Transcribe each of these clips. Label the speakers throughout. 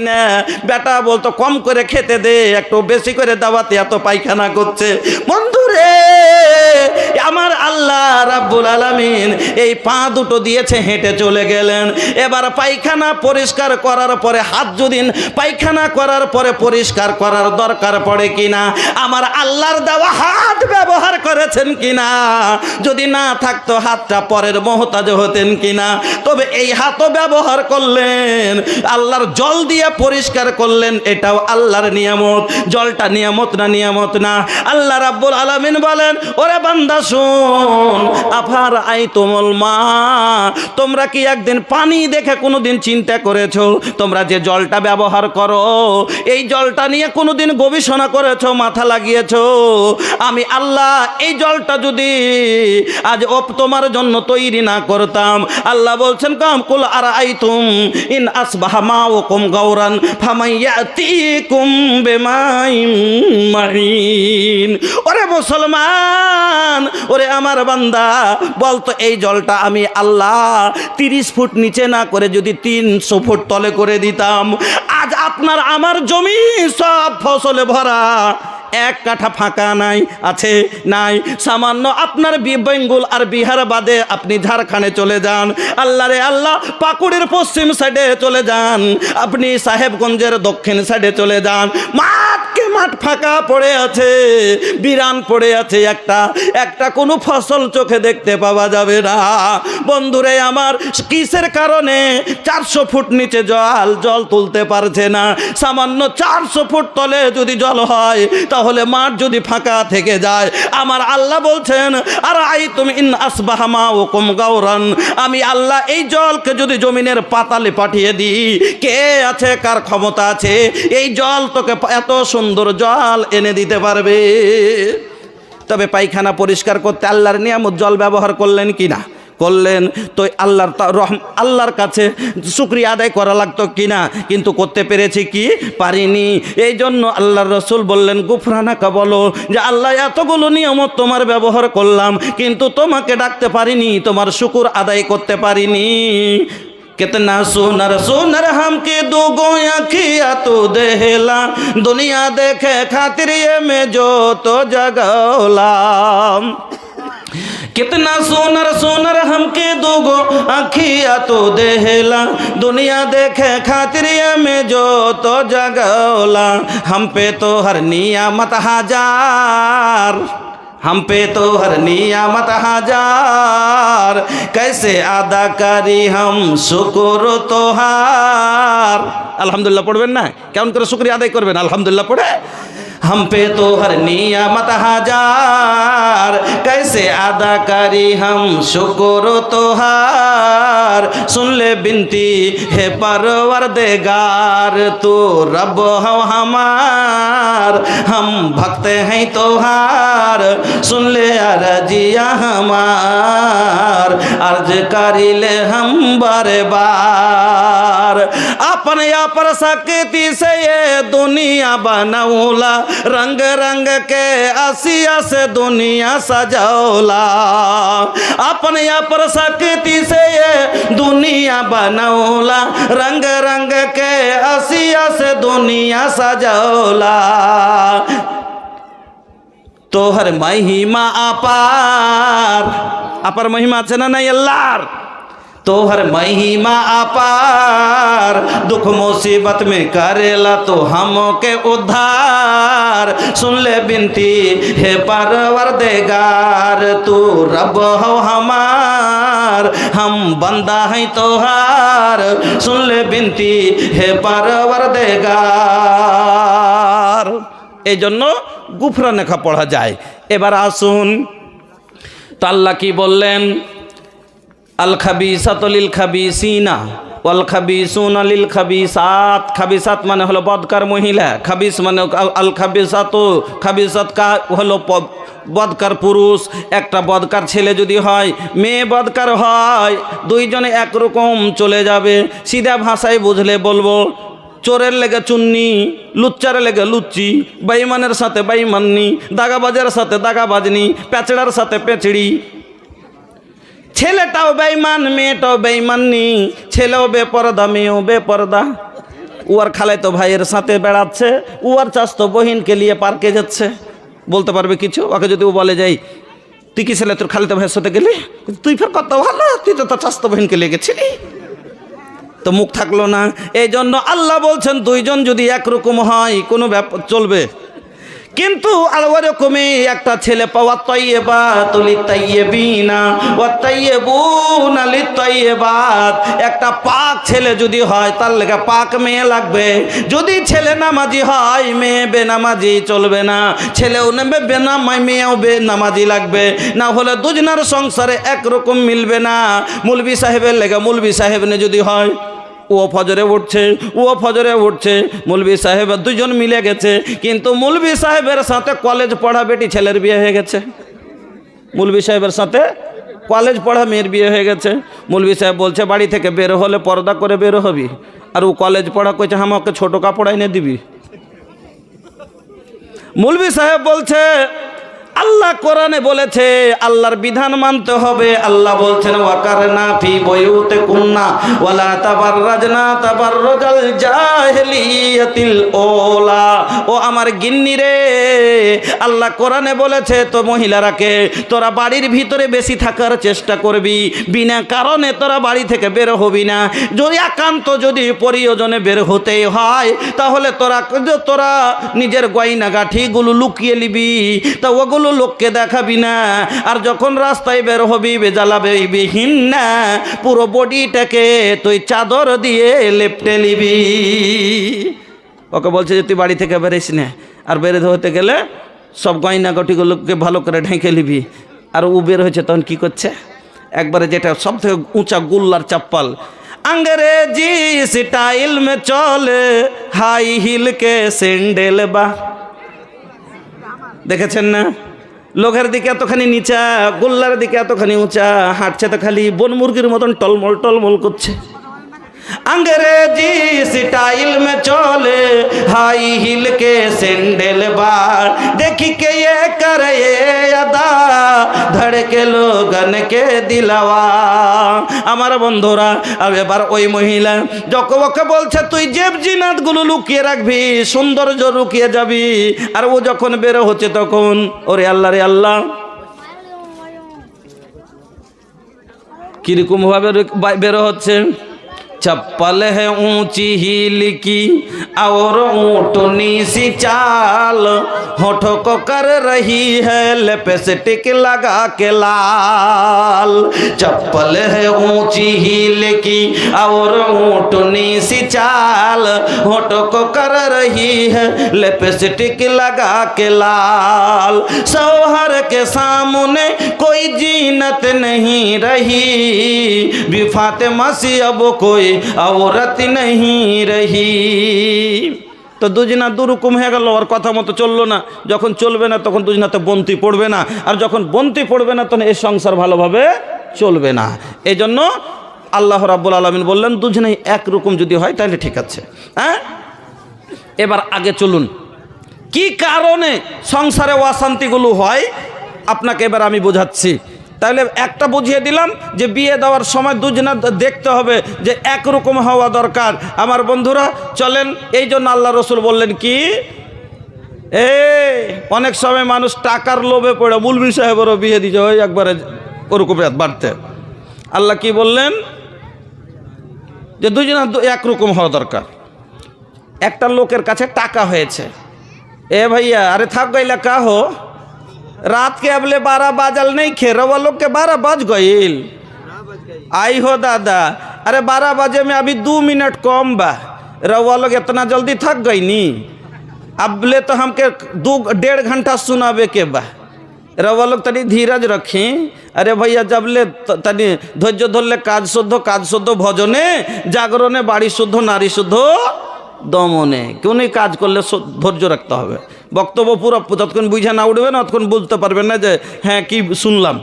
Speaker 1: না, বেটা বলতো কম করে খেতে দে, একটু বেশি করে দাওয়াতে এত পায়খানা করছে। বন্ধুরে, আমার আল্লাহ রাব্বুল আলামিন এই পা দুটো দিয়েছে, হেঁটে চলে গেলেন। এবার পায়খানা পরিষ্কার করার পরে হাত যদি পায়খানা করার পরে পরিষ্কার করার দরকার পড়ে কিনা, আমার আল্লাহর দেওয়া হাত ব্যবহার করেছেন কিনা, যদি না থাকতো হাতটা পরের মহতাজ হতেন কিনা। তবে এই হাতও ব্যবহার করলেন, আল্লাহর জল দিয়ে পরিষ্কার করলেন, এটাও আল্লাহর নিয়ামত। জলটা নিয়ামত না? নিয়ামত না? আল্লাহ রাব্বুল আলামিন বলেন, ওরে বান্দা শোন, আফার আইতুমুল মা, তোমরা কি একদিন পানি দেখে কোনোদিন চিন্তা করেছো? তোমরা যে জলটা ব্যবহার করো, এই জলটা নিয়ে কোনোদিন গবেষণা করেছো, মাথা লাগিয়েছো? আমি আল্লাহ এই জলটা যদি আজ তোমার জন্য তৈরি না করতাম, আল্লাহ বলছেন কাম কুল আরাইতুম ইন আসবাহা মাউকুম গাওরান ফামাইয়াতিকুম বিমাইন মাহিন। ওরে মুসলমান, ওরে আমার বান্দা, বলতো এই জলটা আমি আল্লাহ 30 ফুট নিচে না করে যদি 300 ফুট তলে করে দিতাম, আজ আপনার আমার জমি সব ফসলে ভরা, এক কাঠা ফাঁকা নাই। আছে? নাই। সামান্য আপনার বেঙ্গল আর বিহার বাদে আপনি ঝাড়খণ্ডে চলে যান, আল্লাহ রে আল্লাহ, পাকুড়ের পশ্চিম সাইডে চলে যান, আপনি সাহেবগঞ্জের দক্ষিণ সাইডে চলে যান, মাঠকে মাঠ ফাঁকা পড়ে আছে, বিরান পড়ে আছে, একটা কোনো ফসল চোখে দেখতে পাওয়া যাবে না। বন্ধুরে আমার, কিসের কারণে? 400 ফুট নিচে জল তুলতে পারছে না। সামান্য 400 ফুট তলে যদি জল হয়, তাহলে মাঠ যদি ফাঁকা থেকে যায়, আমার আল্লাহ বলছেন আর আইতুম ইন আসবাহা মাউকুম গাওরান, আমি আল্লাহ এই জলকে যদি জমিনের পাতালে পাঠিয়ে দিই, কে আছে, কার ক্ষমতা আছে এই জল তোকে এত সুন্দর জল এনে দিতে পারবে? তবে পায়খানা পরিষ্কার করতে আল্লাহর নিয়ামত জল ব্যবহার করলেন কিনা? করলেন। তো আল্লাহর কাছে শুকরিয়া আদায় করা লাগতো কিনা? কিন্তু করতে পেরেছি কি? পারিনি। এই জন্য আল্লাহর রসুল বললেন, গুফরানাকা, বলো যে আল্লাহ এতগুলো নিয়ামত তোমার ব্যবহার করলাম, কিন্তু তোমাকে ডাকতে পারিনি, তোমার শুকুর আদায় করতে পারিনি। कितना सुनर सुनर हमके दूगो अखिया तो देहला, दुनिया देखे खातिर ये में जो तो जगौला। कितना सुनर सुनर हमके दूगो अखिया तो देहला, दुनिया देखे खातिर ये में जो तो जगौला। हम पे तो हर नियामत हजार, हम पे तो हर नियामत हजार, कैसे अदा करी हम शुक्र तोहार। আলহামদুলিল্লাহ পড়বেন না? কেমন করে শুকরিয়া আদায় করবেন? আলহামদুলিল্লাহ পড়ে। हम पे तो हर नियामत हजार, कैसे अदा करी हम शुक्र तोहार। सुन ले बिनती है परवरदिगार, तू रब हो हमार, हम भक्त हैं तोहार। सुन ले अर्जिया हमार, अर्ज करी ले हम बारे बार। अपन पर सकती से ये दुनिया बनौला, रंग रंग के आसिया से दुनिया सजौला। अपने पर शक्ति से ये दुनिया बनौला, रंग रंग के आसिया से दुनिया सजौला। तोहर महिमा अपार, अपर महिमा আছে না নাই আল্লাহর? तोहर महिमा अपार, दुख मुसीबत में करेला तो हमों के उद्धार। सुन ले बिनती है परवरदिगार, तू रब हो हमार, हम बंदा हैं तोहार। सुन ले बिनती है परवरदिगार। এই জন্য গুফরানাকা পড়া যায়। এবার আসুন, তো আল্লাহ কি বললেন? আল খাবিসাতু লিল খাবিসিনা ওয়াল খাবিসুনা লিল খাবিসাত। খাবিসাত মানে হলো বদকার মহিলা, খাবিস মানে আল খাবিসাতু, খাবিসাত কা হলো বদকার পুরুষ। একটা বদকার ছেলে যদি হয়, মেয়ে বদকার হয়, দুইজনে একরকম চলে যাবে। সিধা ভাষায় বুঝলে বলবো, চোরের লেগে চুন্নি, লুচ্চারের লেগে লুচ্চি, বেঈমানের সাথে বেঈমাননি, দাগাবাজের সাথে দাগাবাজনি, পেঁচড়ার সাথে পেঁচড়ি। ছেলেটাও বেঈমান, মেয়েটাও বেঈমাননি, ছেলেও বেপরদা, মেয়েও বেপরদা। আর খালাতো ভাইয়ের সাথে বেড়াচ্ছে, আর চাস্তো বহিনকে নিয়ে পার্কে যাচ্ছে। বলতে পারবে কিছু? ওকে যদি ও বলে যাই তুই কি ছেলে তোর খালাতো ভাইয়ের সাথে গেলি, তুই ফের কত ভালো, তুই তো তোর চাস্তো বহিনকে নিয়ে গেছিলি, তো মুখ থাকলো না। এই জন্য আল্লাহ বলছেন দুইজন যদি একরকম হয় কোনো ব্যাপার চলবে, কিন্তু ওরকমই একটা ছেলে পাওয়া তাইয়্যিবাত লিতাইয়্যিবিনা ওয়া তাইয়্যিবুনা লিতাইয়্যিবাত, একটা পাক ছেলে যদি হয় তার লেগে পাক মেয়ে লাগবে। যদি ছেলে নামাজি হয় মেয়ে বেনামাজি চলবে না, ছেলেও নেবে বেনামাই মেয়েও বেনামাজি লাগবে, না হলে দুজনার সংসারে একরকম মিলবে না। মৌলভী সাহেবের লেগে মৌলভী সাহেব নে যদি হয়, ও ফজরে উঠছে ও ফজরে উঠছে, মৌলভী সাহেব দুজন মিলে গেছে, কিন্তু মৌলভী সাহেবের সাথে কলেজ পড়া বেটি ছেলের বিয়ে হয়ে গেছে, মৌলভী সাহেবের সাথে কলেজ পড়া মেয়ের বিয়ে হয়ে গেছে। মৌলভী সাহেব বলছে বাড়ি থেকে বের হলে পর্দা করে বের হবি, আর ও কলেজ পড়া করছে আমাকে ছোট কাপড় এনে দিবি। মৌলভী সাহেব বলছে আল্লাহ কোরআনে বলেছে আল্লাহর বিধান মানতে হবে। আল্লাহ বলছেন ওয়াকারনা ফি বুয়ুতিকুন্না ওয়ালা তাবাররাজনা তাবাররুজাল জাহিলিয়াতিল ওলা। ও আমার গিন্নি রে, আল্লাহ কোরআনে বলেছে তো মহিলারাকে তোরা বাড়ির ভিতরে বেশি থাকার চেষ্টা করবি, বিনা কারণে তোরা বাড়ি থেকে বের হবি না। যদি একান্ত যদি প্রয়োজনে বের হতেই হয় তাহলে তোরা নিজের গয়না গাঠিগুলো লুকিয়ে নিবি, তা ওগুলো লোককে দেখাবি না। আর যখন রাস্তায় বের হবি বেজালাবে বিহীন না, পুরো বডিটাকে তুই চাদর দিয়ে লেপটে নিবি। ওকে বলছে যে তুই বাড়ি থেকে বেরিস না, আর বের হতে গেলে সব গয়না গটিগুলোকে ভালো করে ঢেকে নিবি। আর ও বের হয়েছে তখন কি করছে, একবারে যেটা সব থেকে উঁচা গুল্লার চাপ্পাল, अंग्रेजी स्टाइल में चले हाई हिल के सैंडल बा। দেখেছেন না, লোকের দিকে এতখানি নিচা, গোল্লার দিকে এতখানি উঁচা, হাঁটছে তো খালি বন মুরগির মতন টলমল টলমল করছে। अंग्रेजी स्टाइल में चले हाई हिल के सैंडल बार, देखी के ये करे अदा धड़के लोगन के दिलवा। আমার বন্ধুরা, আর এবার ওই মহিলা যখন ওকে বলছে তুই জেব জিনাত গুলো লুকিয়ে রাখবি, সৌন্দর্য লুকিয়ে যাবি, আর ও যখন বের হচ্ছে তখন ওরে আল্লাহ রে আল্লাহ কিরকম ভাবে বের হচ্ছে। चप्पल है ऊंची हील की और ऊँटनी सी चाल, होठों को कर रही है लिपस्टिक लगा के लाल। चप्पल है ऊंची हील की और ऊँटनी सी चाल, होठों को कर रही है लिपस्टिक लगा के लाल। शौहर के सामने कोई जीनत नहीं रही, भी फातिमा सी अब कोई औरत नहीं रही। তো দুজনা দুরকম হয়ে গেল, আর কথা মতো চললো না। যখন চলবে না তখন দুজনাতে বন্তি পড়বে না, আর যখন বন্তি পড়বে না তখন এই সংসার ভালোভাবে চলবে না। এই জন্য আল্লাহ রাব্বুল আলামিন বললেন দুজনেই একরকম যদি হয় তাহলে ঠিক আছে। হ্যাঁ, এবার আগে চলুন কি কারণে সংসারে অশান্তিগুলো হয় আপনাকে এবার আমি বোঝাচ্ছি। তাহলে একটা বুঝিয়ে দিলাম যে বিয়ে দেওয়ার সময় দুজনা দেখতে হবে যে একরকম হওয়া দরকার। আমার বন্ধুরা চলেন, এই জন্য আল্লাহ রসুল বললেন কি, অনেক সময় মানুষ টাকার লোভে পড়ে মৌলভী সাহেবেরও বিয়ে দিচ্ছে ওই একবারে ওরকম বাড়তে। আল্লাহ কি বললেন যে দুজনা একরকম হওয়া দরকার। একটা লোকের কাছে টাকা হয়েছে, এ ভাইয়া अरे थक गईला का हो, रात के अबले 12 बाजल नहीं खे, रवा लोग के 12 बज गईल। आई हो दादा, अरे 12 बजे में अभी 2 मिनट कम बा, रवा लोग इतना जल्दी थक गई नी, अबले तो हमके 1.5 घंटा सुनावे के बा, रवा लोग तनी धीरज रखी। अरे भैया जबले तनी धैर्य धरले काज शुद्ध भजने जागरणे बाड़ी शुद्ध नारी शुद्ध দমনে। কেউ নেই, কাজ করলে ধৈর্য রাখতে হবে। বক্তব্য পুরো যতক্ষণ বুঝে না উঠবে না ততক্ষণ বুঝতে পারবেন না যে হ্যাঁ কি শুনলাম।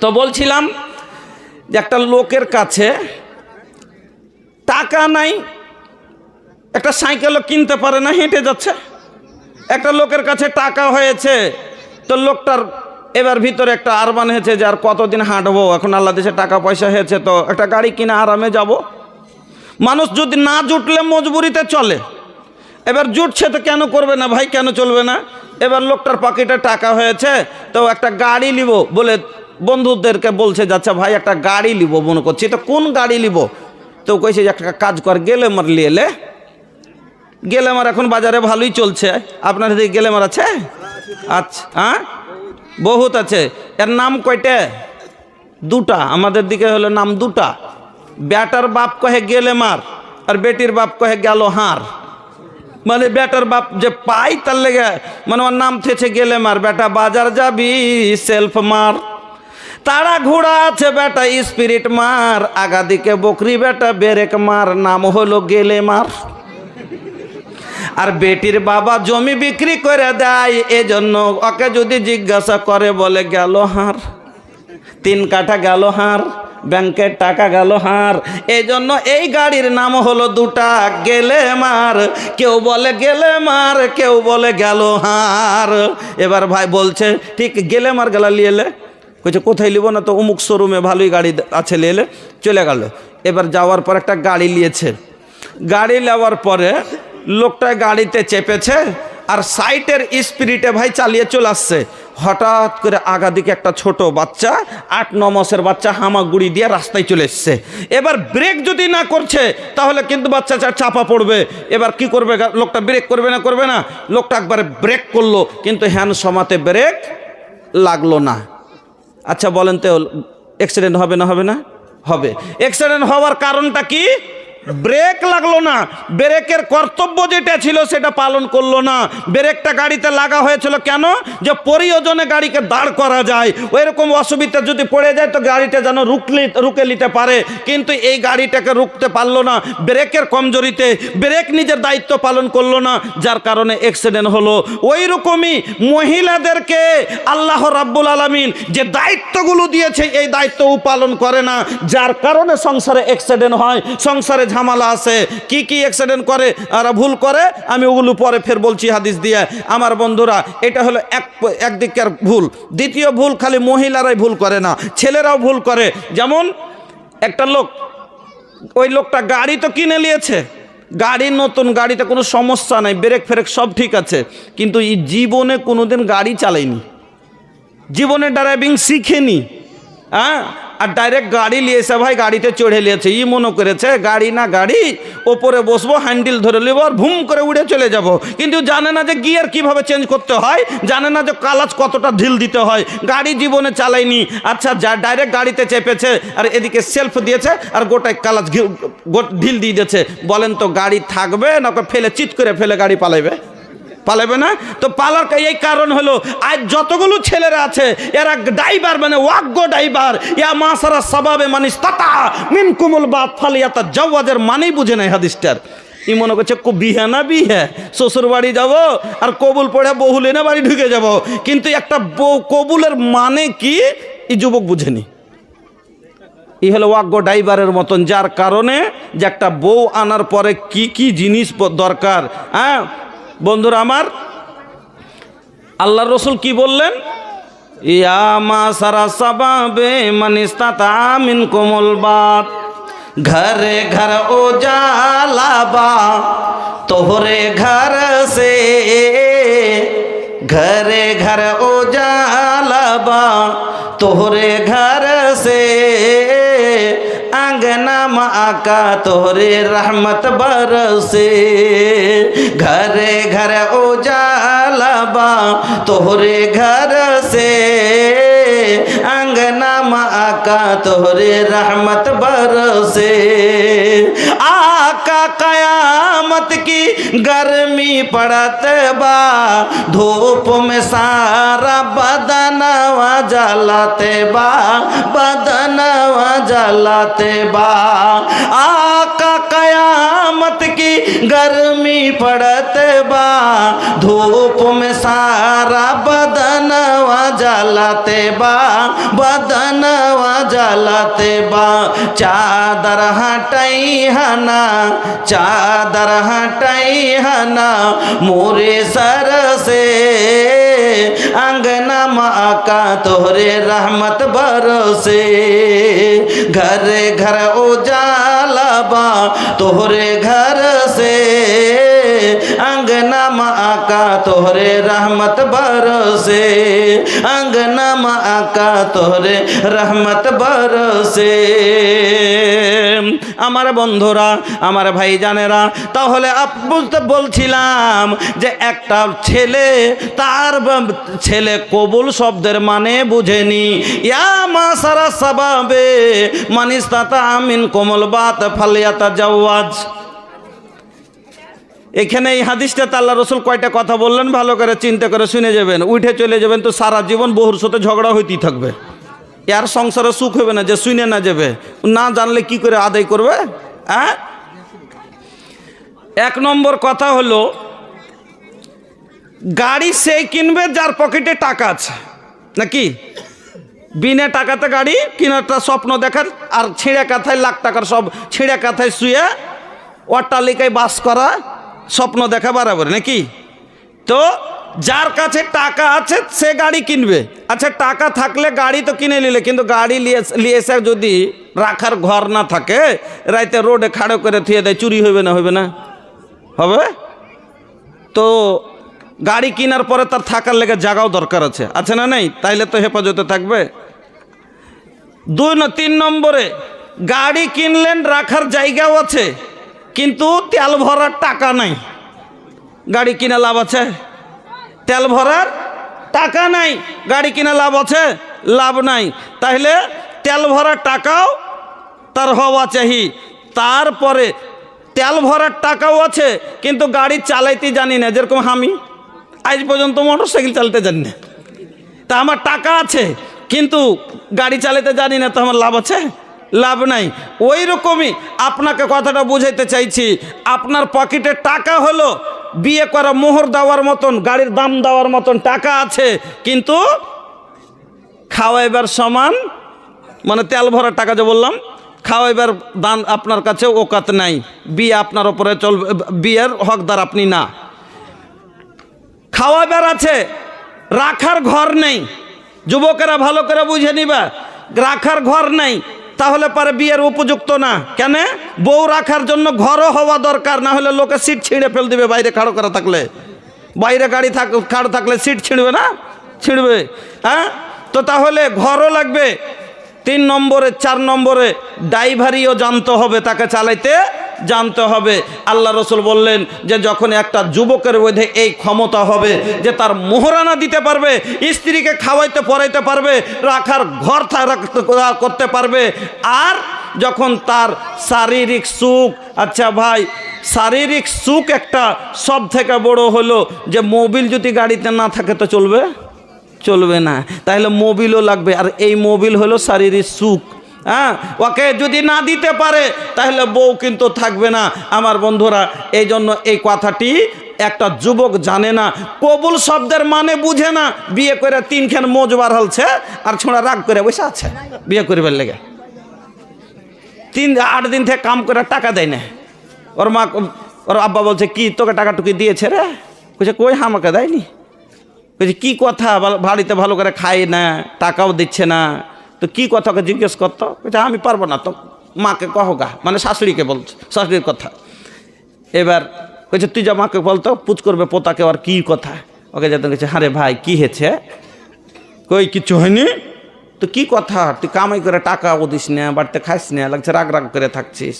Speaker 1: তো বলছিলাম যে একটা লোকের কাছে টাকা নাই, একটা সাইকেলও কিনতে পারে না, হেঁটে যাচ্ছে। একটা লোকের কাছে টাকা হয়েছে, তো লোকটার এবার ভিতরে একটা আরমান হয়েছে যে আর কতদিন হাঁটবো, এখন আল্লাহ দেশে টাকা পয়সা হয়েছে তো একটা গাড়ি কিনে আরামে যাব। মানুষ যদি না জুটলে মজবুরিতে চলে, এবার জুটছে তো কেন করবে না ভাই, কেন চলবে না? এবার লোকটার পকেটে টাকা হয়েছে, তো একটা গাড়ি নিব বলে বন্ধুদেরকে বলছে, যাচ্ছে ভাই একটা গাড়ি নিব মনে করছি, তো কোন গাড়ি নিব? তো কইছে যে একটা কাজ কর, গেলেমার নিয়ে এলে। গেলেমার এখন বাজারে ভালোই চলছে। আপনার দিকে গেলেমার আছে? আচ্ছা, হ্যাঁ বহুত আছে। এর নাম কয়টা? দুটা। আমাদের দিকে হলো নাম দুটা। বেটার বাপ কহে গেলেমার, আর বেটির বাপ কহে গেল হার। মানে বেটার বাপ যে পাই তার লেগে মানে ওর নাম থেছে গেলেমার। বেটা বাজার যাবি সেলফ মার, তারা ঘোড়া আছে বেটা স্পিরিট মার, আগা দিকে বকরি বেটা বেরেক মার, নাম হলো গেলেমার। আর বেটির বাবা জমি বিক্রি করে দেয়, এজন্য ওকে যদি জিজ্ঞাসা করে বলে গেল হার, 3 কাঠা গেল হার, ব্যাংকের টাকা গেল হার। এই জন্য এই গাড়ির নাম হলো দুটা, গেলেমার। কেউ বলে গেলেমার, কেউ বলে গেল হার। এবার ভাই বলছে ঠিক গেলেমার গেলা লিয়েলে। কইছে কোথায় লিব? না তো অমুক শোরুমে ভালোই গাড়ি আছে, লিয়েলে। চলে গেল। এবার যাওয়ার পর একটা গাড়ি নিয়েছে। গাড়ি নেওয়ার পরে লোকটা গাড়িতে চেপেছে আর সাইটের স্পিরিটে ভাই চালিয়ে চলে আসছে। হঠাৎ করে আগা দিকে একটা ছোট বাচ্চা, 8-9 মাসের বাচ্চা হামাগুড়ি দিয়ে রাস্তায় চলে এসছে। এবার ব্রেক যদি না করছে তাহলে কিন্তু বাচ্চা চাপা পড়বে। এবার কি করবে লোকটা? ব্রেক করবে না, করবে না। লোকটা একবারে ব্রেক করলো, কিন্তু হ্যান্ড সমাতে ব্রেক লাগলো না। আচ্ছা বলেন তো অ্যাক্সিডেন্ট হবে না? হবে না? হবে। অ্যাক্সিডেন্ট হওয়ার কারণটা কি? ব্রেক লাগলো না। ব্রেকের কর্তব্য যেটা ছিল সেটা পালন করলো না। ব্রেকটা গাড়িতে লাগা হয়েছিল কেন? যে প্রয়োজনে গাড়িকে দাঁড় করা যায়, ওইরকম অসুবিধা যদি পড়ে যায় তো গাড়িটা যেন রুকে নিতে পারে, কিন্তু এই গাড়িটাকে রুখতে পারলো না ব্রেকের কমজোরিতে। ব্রেক নিজের দায়িত্ব পালন করলো না, যার কারণে অ্যাক্সিডেন্ট হলো। ওই রকমই মহিলাদেরকে আল্লাহ রাব্বুল আলামিন যে দায়িত্বগুলো দিয়েছে এই দায়িত্বও পালন করে না, যার কারণে সংসারে অ্যাক্সিডেন্ট হয়, সংসারে ঝামেলা আছে। কি কি অ্যাক্সিডেন্ট করে আর ভুল করে আমি ওগুলো পরে ফের বলছি হাদিস দিয়ে। আমার বন্ধুরা, এটা হলো একদিকের ভুল। দ্বিতীয় ভুল খালি মহিলারাই ভুল করে না, ছেলেরাও ভুল করে। যেমন একটা লোক, ওই লোকটা গাড়ি তো কিনে নিয়েছে, গাড়ি নতুন, গাড়িতে কোনো সমস্যা নাই, ব্রেক ফ্রেক সব ঠিক আছে, কিন্তু এই জীবনে কোনোদিন গাড়ি চালায়নি, জীবনে ড্রাইভিং শিখেনি। হ্যাঁ, আর ডাইরেক্ট গাড়ি নিয়েছে ভাই, গাড়িতে চড়ে নিয়েছে। ই মনে করেছে গাড়ি না গাড়ি, ওপরে বসবো, হ্যান্ডেল ধরে নেব আর ভুম করে উড়ে চলে যাব। কিন্তু জানে না যে গিয়ার কিভাবে চেঞ্জ করতে হয়, জানে না যে ক্লাচ কতটা ঢিল দিতে হয়, গাড়ি জীবনে চালায়নি। আচ্ছা, যা ডাইরেক্ট গাড়িতে চেপেছে আর এদিকে সেলফ দিয়েছে আর গোটায় ক্লাচ ঢিল দিয়ে দিয়েছে। বলেন তো গাড়ি থাকবে না ফেলে চিৎ করে ফেলে গাড়ি পালাইবে? পালাবে না তো। পালার এই কারণ হলো আজ যতগুলো ছেলেরা আছে এরা ড্রাইভার, মানে ওয়াগ্য ড্রাইভার। ইয়া মাসারা সাবাবে মানিস তাতা মিনকুমুল বাত ফালিয়াতা জাওয়াজের মানেই বুঝে নাই হাদিসটার। ই মনে করছে বিহে না বিহে, শ্বশুর বাড়ি যাবো আর কবুল পড়ে বহুল এনে বাড়ি ঢুকে যাব, কিন্তু একটা কবুলের মানে কি এই যুবক বুঝেনি। ই হলো ওয়াগ্য ড্রাইভারের মতন, যার কারণে যে একটা বউ আনার পরে কি কি জিনিস দরকার। হ্যাঁ বন্ধুরা আমার, আল্লাহ রসুল কি বললেন? ইয়া মাসারা সাবাবে মানিস্তাতা মিনকুমুল বাত, ঘরে ঘর উজালাবা তোহরে ঘর সে, ঘরে ঘর উজালাবা তোহরে ঘর সে, अंगना माका तोहरे रहमत बरसे, घरे घर उजाला तोहरे घर से, अंगना माका तोहरे रहमत बरसे। आका कयामत की गर्मी पड़त बा, धूप में सारा बदनवा जलाते बा, बदनवा जलाते बा। आका कयामत की गर्मी पड़त बा, धूप में सारा बदनवा जलाते बा, बदनवा जलाते बा। चादर हटाई हना, चादर हटाई हना मोरे सर से, अंगना माका तोहरे रहमत बरसे, घर घर उजाला बाबा तोहरे घर से, अंगना में आका तोहरे रहमत बरसे, अंगना में आका तोहरे रहमत बरसे। আমার বন্ধুরা, আমার ভাই জানেরা, তাহলে বুঝতে বলছিলাম যে একটা ছেলে তার ছেলে কবুল শব্দের মানে বুঝেনি। ইয়া মাসারা সাবাবে মানিস্তাতা আমিন কোমল বাত ফালিয়াতা জাওয়াজ। এখানে এই হাদিসটাতে আল্লাহ রসুল কয়টা কথা বললেন ভালো করে চিন্তা করে শুনে যাবেন। উঠে চলে যাবেন তো সারা জীবন বহুর সাথে ঝগড়া হইতেই থাকবে, यार संसारे सुख হবে না যে শুনে না যাবে, না জানলে কি করে আদায় করবে। হ্যাঁ, এক নম্বর কথা হলো গাড়ি সে কিনবে যার পকেটে টাকা আছে, নাকি? বিনা টাকাতে গাড়ি কেনাটা স্বপ্ন দেখার, আর ছিঁড়ে কাথায় লাখ টাকার সব ছিঁড়ে কাথায় শুয়ে অট্টালিকায় বাস করা স্বপ্ন দেখা বরাবর, নাকি? তো যার কাছে টাকা আছে সে গাড়ি কিনবে। আচ্ছা, টাকা থাকলে গাড়ি তো কিনে নিলে, কিন্তু গাড়ি নিয়ে এসে যদি রাখার ঘর না থাকে, রাইতে রোডে খাড়ো করে থুয়ে দেয়, চুরি হবে না? হবে না? হবে। তো গাড়ি কেনার পরে তার থাকার লেগে জায়গাও দরকার আছে না নেই? তাইলে তো হেফাজতে থাকবে। 3 নম্বরে গাড়ি কিনলেন, রাখার জায়গাও আছে, কিন্তু তেল ভরার টাকা নাই। গাড়ি কিনা লাভ আছে? তেল ভরার টাকা নাই, গাড়ি কিনা লাভ আছে? লাভ নাই। তাহলে তেল ভরার টাকাও তার হওয়া চাই। তারপরে তেল ভরার টাকাও আছে, কিন্তু গাড়ি চালাইতে জানি না, যেরকম আমি আজ পর্যন্ত মোটরসাইকেল চালাতে জানি না। তা আমার টাকা আছে কিন্তু গাড়ি চালাতে জানি না, তো আমার লাভ আছে? লাভ নাই। ওই রকমই আপনাকে কথাটা বুঝাইতে চাইছি, আপনার পকেটে টাকা হলো, বিয়ে করা মোহর দেওয়ার মতন, গাড়ির দাম দেওয়ার মতন টাকা আছে, কিন্তু খাওয়াইবার সমান, মানে তেল ভরার টাকা যে বললাম, খাওয়াইবার দান আপনার কাছে ওকাত নাই, বিয়ে আপনার ওপরে চলবে, বিয়ের হকদার আপনি না। খাওয়াইবার আছে, রাখার ঘর নেই। যুবকেরা ভালো করে বুঝে নিবা, রাখার ঘর নেই, তাহলে পারে বিয়ের উপযুক্ত না। কেন? বউ রাখার জন্য ঘরও হওয়া দরকার, না হলে লোকে সিট ছিঁড়ে ফেল দিবে। বাইরে খাড়ো করা থাকলে, বাইরে গাড়ি খাড়ো থাকলে সিট ছিঁড়বে না? ছিঁড়বে। হ্যাঁ, তো তাহলে ঘরও লাগবে। 3 নম্বরে 4 নম্বরে ড্রাইভারিও জানতে হবে, তাকে চালাইতে জানতে হবে। আল্লাহ রসুল বললেন যে যখন একটা যুবকের মধ্যে এই ক্ষমতা হবে যে তার মোহরানা দিতে পারবে, স্ত্রীকে খাওয়াইতে পরাইতে পারবে, রাখার ঘর করতে পারবে, আর যখন তার শারীরিক সুখ, আচ্ছা ভাই শারীরিক সুখ একটা সব থেকে বড় হলো যে মোবিল যদি গাড়িতে না থাকে তো চলবে? চলবে না। তাহলে মোবিলও লাগবে, আর এই মোবিল হলো শারীরিক সুখ। হ্যাঁ, ওকে যদি না দিতে পারে তাহলে বউ কিন্তু থাকবে না। আমার বন্ধুরা, এই জন্য এই কথাটি একটা যুবক জানে না, কবুল শব্দের মানে বুঝে না, বিয়ে করে 3 খান মোজবার হলছে, আর ছোঁড়া রাগ করে বসে আছে বিয়ে করবার লেগে। 8 দিন থেকে কাম করে টাকা দেয় না। ওর মা, ওর আব্বা বলছে, কি তোকে টাকা টুকি দিয়েছে রে? বলছে, কই আমাকে দেয়নি। বলছে, কি কথা, বাড়িতে ভালো করে খাই না, টাকাও দিচ্ছে না, তো কি কথাকে জিজ্ঞেস করতো? বলছে, আমি পারবো না, তো মাকে কহগা, মানে শাশুড়িকে বলছে, শাশুড়ির কথা। এবার বলছে, তুই যা মাকে বলতো, পুচ করবে পোতাকে, আর কি কথা? ওকে যেতে গেছে, হারে ভাই কি হয়েছে? কই কিচ্ছু হয়নি। তো কি কথা, তুই কামাই করে টাকাও দিস না, বাড়িতে খাইস না, লাগছে রাগ রাগ করে থাকছিস,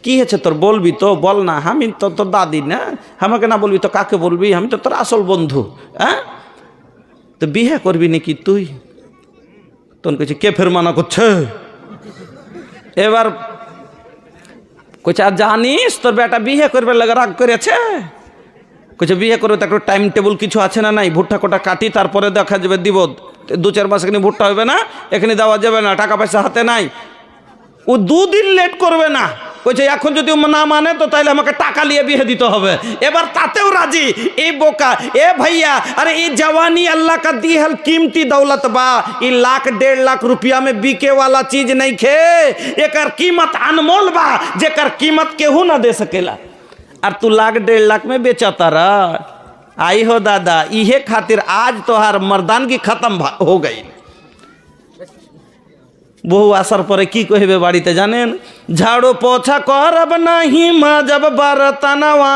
Speaker 1: কি হয়েছে তোর? বলবি তো, বল না। আমি তো তোর দাদি না, আমাকে না বলবি তো কাকে বলবি? আমি তো তোর আসল বন্ধু। হ্যাঁ, তো বিয়ে করবি নাকি তুই? তখন কইছে, কে ফের মানা করছে? এবার কইছে, আর জানিস তোর বেটা বিয়ে করবে লাগে রাগ করেছে? কইছে, বিয়ে করবে তো একটা টাইম টেবিল কিছু আছে না? নাই, ভুট্টা কোটা কাটি, তারপরে দেখা যাবে দিব। 2-4 মাস এখানে ভুট্টা হবে না, এখানে দেওয়া যাবে না, টাকা পয়সা হাতে নাই। ও 2 দিন লেট করবে না। কইছে, এখন যদি না মানে তো তাহলে আমাকে টাকা নিয়ে বিয়ে দিতে হবে। এবার তাতেও রাজি। এই বোকা, এ ভাইয়া, আরে এই जवानी अल्लाह का दी हल कीमती दौलत बा, ये 1.5 लाख रुपया में बिके वाला चीज नहीं खे, एकर कीमत अनमोल बा, जेकर कीमत केहू ना दे सकेला। और तू 1.5 लाख में बेचता रहा। आई हो दादा, इहे खातिर आज तोहार मर्दानगी खत्म हो गई। বউ আসার পরে কি কহিবে বাড়িতে জানেন? ঝাড়ু পোছা করব নাহি মাজব বরতনवा,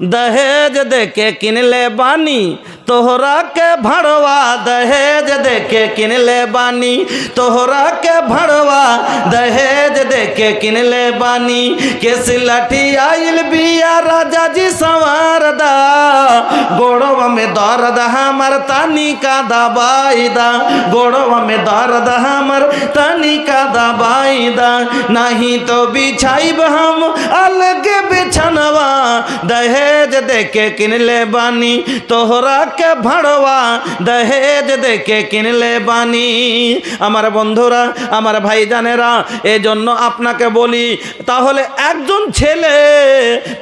Speaker 1: दहेज देके किनले बानी तोहरा के भड़वा, दहेज देके किनले बानी तोहरा के भड़वा, दहेज देके किनले बानी। केस लाठी आइल बिया राजा जी संवारदा, गोड़वा में दर्द हमर तनी का दबाई दा, गोड़वा में दर्द हमर तनी का दबाई दा, नहीं तो बिछाइब हम अलग बिछनवा, दहेज देके किनले बानी तोहरा के भड़वा, दहेज देके किनले बानी। আমার বন্ধুরা, আমার ভাইজানেরা, এই জন্য আপনাকে বলি, তাহলে একজন ছেলে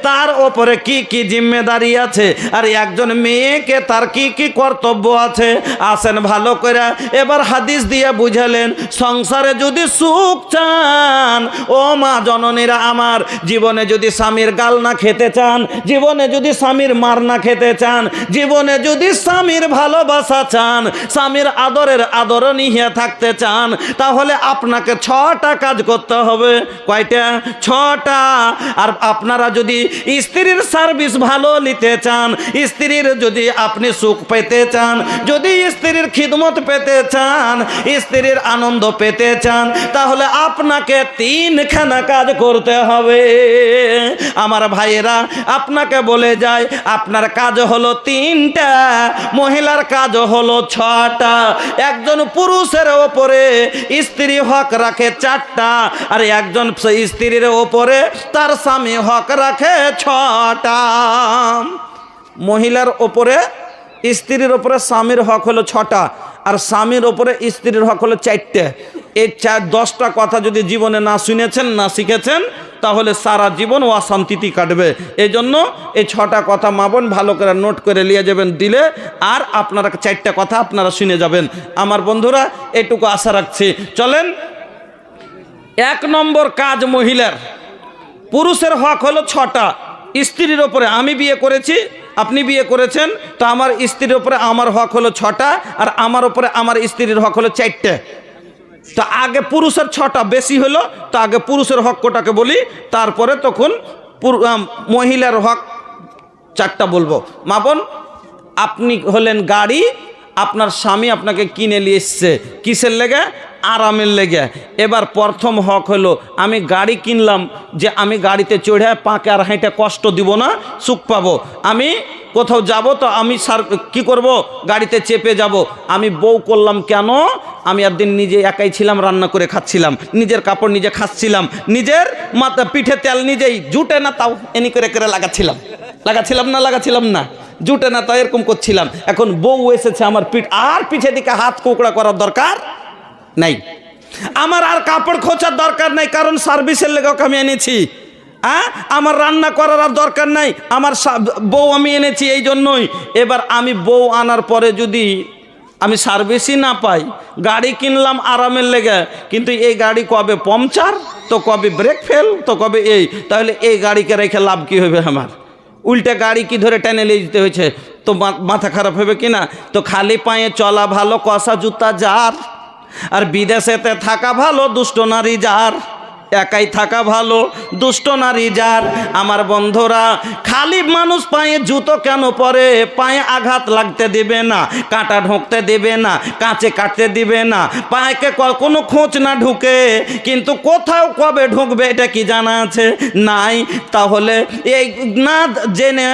Speaker 1: তার ওপরে কি কি জিম্মেদারি আছে, আর একজন মেয়েকে তার কি কি কর্তব্য আছে, আসেন ভালো করে এবার হাদিস দিয়ে বুঝালেন। সংসারে যদি সুখ চান, ও মা জননীরা আমার, জীবনে যদি স্বামীর গাল না খেতে চান, জীবনে যদি স্বামীর মার না খেতে চান, জীবনে যদি স্বামীর ভালোবাসা চান, স্বামীর আদরের আদরণীয় থাকতে চান, তাহলে আপনাকে 6টা কাজ করতে হবে। কয়টা? 6টা। আর আপনারা যদি স্ত্রীর সার্ভিস ভালো নিতে চান, স্ত্রীর যদি আপনি সুখ পেতে চান, যদি স্ত্রীর খিদমত পেতে চান, স্ত্রীর আনন্দ পেতে চান, তাহলে আপনাকে 3খানা কাজ করতে হবে। আমার ভাইয়েরা, আপনাকে বলে যায়, আপনার কাজ হলো 3টা, মহিলার কাজ হলো 6টা। একজন পুরুষের ওপরে স্ত্রী হক রাখে 4টা, আর একজন স্ত্রীর ওপরে তার স্বামী হক রাখে 6টা। মহিলার ওপরে স্ত্রীর ওপরে স্বামীর হক হলো 6টা, আর স্বামীর ওপরে স্ত্রীর হক হলো 4টে। এই 10টা কথা যদি জীবনে না শুনেছেন, না শিখেছেন, তাহলে সারা জীবন অশান্তিতে কাটবে। এই জন্য এই 6টা কথা মা বোন ভালো করে নোট করে নিয়ে যাবেন, দিলে আর আপনারা 4টা কথা আপনারা শুনে যাবেন। আমার বন্ধুরা, এটুকু আশা রাখছি। চলেন, 1 নম্বর কাজ মহিলার। পুরুষের হক হলো 6টা। স্ত্রীর ওপরে, আমি বিয়ে করেছি, আপনি বিয়ে করেছেন, তো আমার স্ত্রীর ওপরে আমার হক হলো 6টা, আর আমার ওপরে আমার স্ত্রীর হক হলো 4টে। তো আগে পুরুষের 6টা বেশি হলো, তো আগে পুরুষের হক কোটাকে বলি, তারপরে তখন মহিলার হক 4টা বলবো। মা বোন, আপনি হলেন গাড়ি, আপনার স্বামী আপনাকে কিনে নিয়ে এসছে কিসের লেগে? আরামের লেগে। এবার প্রথম হক হলো, আমি গাড়ি কিনলাম যে আমি গাড়িতে চড়ে পাকে আর হাঁটে কষ্ট দিব না, সুখ পাবো। আমি কোথাও যাব তো আমি কি করব? গাড়িতে চেপে যাব। আমি বউ করলাম কেন? আমি একদিন নিজে একাই ছিলাম, রান্না করে খাচ্ছিলাম, নিজের কাপড় নিজে খাচ্ছিলাম, নিজের মাথা পিঠে তেল নিজেই, জুটে না তাও এনি করে করে লাগাচ্ছিলাম না, জুটে না তাও এরকম করছিলাম। এখন বউ এসেছে, আমার পিঠে দিকে হাত কোকড়া করার দরকার নাই, আমার আর কাপড় খোঁচার দরকার নাই, কারণ সার্ভিসের লেগেও আমি এনেছি। আমার রান্না করার আর দরকার নাই, আমার বউ আমি এনেছি এই জন্যই। এবার আমি বউ আনার পরে যদি আমি সার্ভিসই না পাই, গাড়ি কিনলাম আরামের লেগে, কিন্তু এই গাড়ি কবে পাংচার, তো কবে ব্রেক ফেল, তো কবে এই, তাহলে এই গাড়িকে রেখে লাভ কি হবে আমার? উল্টে গাড়ি কি ধরে টেনে নিয়ে যেতে হয়েছে, তো মাথা খারাপ হবে কি না? তো খালি পায়ে চলা ভালো, কষা জুতা যার, আর বিদেশেতে থাকা ভালো, দুষ্ট নারী যার। একাই থাকা ভালো, দুষ্ট নারী যার। আমার বন্ধুরা, খালি মানুষ পায়ে জুতো কেন পরে? পায়ে আঘাত লাগতে দেবে না, কাঁটা ঢুকতে দেবে না, কাঁচে কাটতে দিবে না, পায়েকে কোনো খোঁচ না ঢুকে, কিন্তু কোথাও কবে ঢুকবে এটা কি জানা আছে? নাই। তাহলে এই না জেনে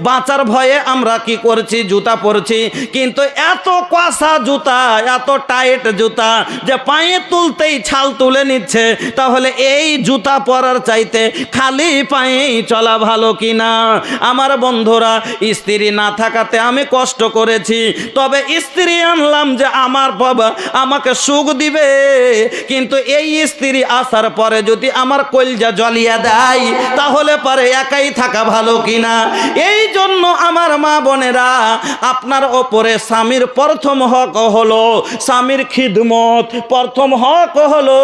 Speaker 1: বাঁচার ভয়ে আমরা কি করছি? জুতা পরছি, কিন্তু এত কষা জুতা, এত টাইট জুতা যে পায়ে তুলতেই ছাল তুলে নিচ্ছে। তাহলে এই জুতা পরার চাইতে খালি পায়েই চলা ভালো কিনা? আমার বন্ধুরা, স্ত্রী না থাকাতে আমি কষ্ট করেছি, তবে স্ত্রী আনলাম যে আমার বাবা আমাকে সুখ দিবে, কিন্তু এই স্ত্রী আসার পরে যদি আমার কলজা জ্বলিয়ে দেয়, তাহলে পরে একাই থাকা ভালো কিনা? এই জন্য আমার মা বোনেরা, আপনার ওপরে স্বামীর প্রথম হক হলো স্বামীর খিদমত। প্রথম হক হলো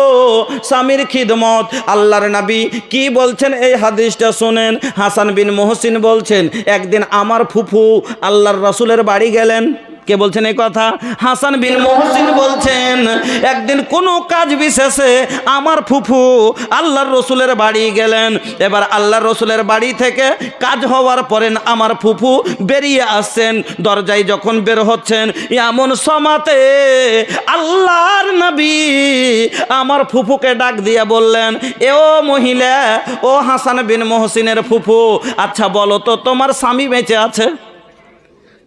Speaker 1: স্বামীর খিদমত। আল্লাহর নবী কি বলছেন এই হাদিসটা শুনেন। হাসান বিন মুহসিন বলছেন, একদিন আমার ফুফু আল্লাহর রাসূলের বাড়ি গেলেন। কে বলছেন এই কথা? হাসান বিন মুহসিন বলছেন, একদিন কোনো কাজ বিশেষে আমার ফুফু আল্লাহর রসুলের বাড়ি গেলেন। এবার আল্লাহর রসুলের বাড়ি থেকে কাজ হওয়ার পরে আমার ফুফু বেরিয়ে আসছেন। দরজায় যখন বের হচ্ছেন, এমন সমাতে আল্লাহর নবী আমার ফুফুকে ডাক দিয়ে বললেন, এ ও মহিলা, ও হাসান বিন মুহসিনের ফুফু, আচ্ছা বলো তো তোমার স্বামী বেঁচে আছে?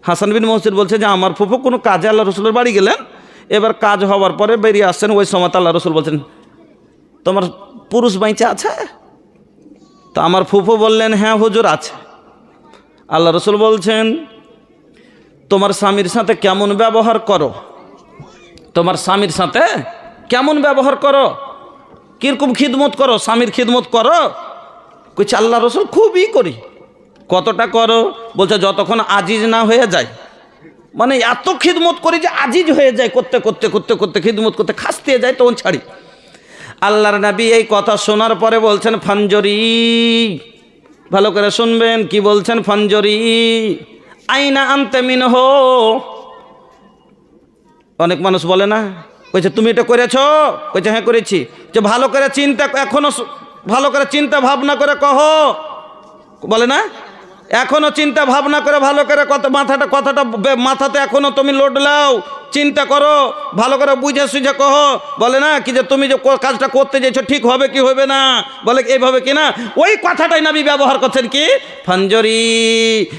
Speaker 1: হাসান বিন মুহসিন বলছে যে আমার ফুফু কোনো কাজে আল্লাহ রসুলের বাড়ি গেলেন, এবার কাজ হওয়ার পরে বেরিয়ে আসছেন। ওই সময় আল্লাহ রসুল বলছেন, তোমার পুরুষ বেঁচে আছে? তো আমার ফুফু বললেন, হ্যাঁ হুজুর আছে। আল্লাহ রসুল বলছেন, তোমার স্বামীর সাথে কেমন ব্যবহার করো? তোমার স্বামীর সাথে কেমন ব্যবহার করো? কীরকম খিদমত করো? স্বামীর খিদমত করো? কইছে আল্লাহ রসুল খুবই করি। কতটা করো? বলছে যতক্ষণ আজিজ না হয়ে যায়, মানে এত খিদমত করি যে আজিজ হয়ে যায়, করতে করতে করতে করতে খিদমত করতে খাসতে যায়, তখন ছাড়ি। আল্লাহর নবী এই কথা শোনার পরে বলছেন, ফানজরি, ভালো করে শুনবেন কি বলছেন, ফানজরি আইনা আনতে মিনহ। অনেক মানুষ বলে না, কইছে তুমি এটা করেছো? কইছে হ্যাঁ করেছি। যে ভালো করে চিন্তা, এখনো ভালো করে চিন্তা ভাবনা করে কহ, বলে না, এখনো চিন্তা ভাবনা করে ভালো করে কথাটা মাথাতে এখনো তুমি লোড লাও, চিন্তা করো, ভালো করে বুঝে সুঝে কহ। বলে না কি যে তুমি যে কাজটা করতে চাইছো ঠিক হবে কি হবে না, বলে এইভাবে কি না, ওই কথাটাই নবী ব্যবহার করছেন কি, ফানজরি,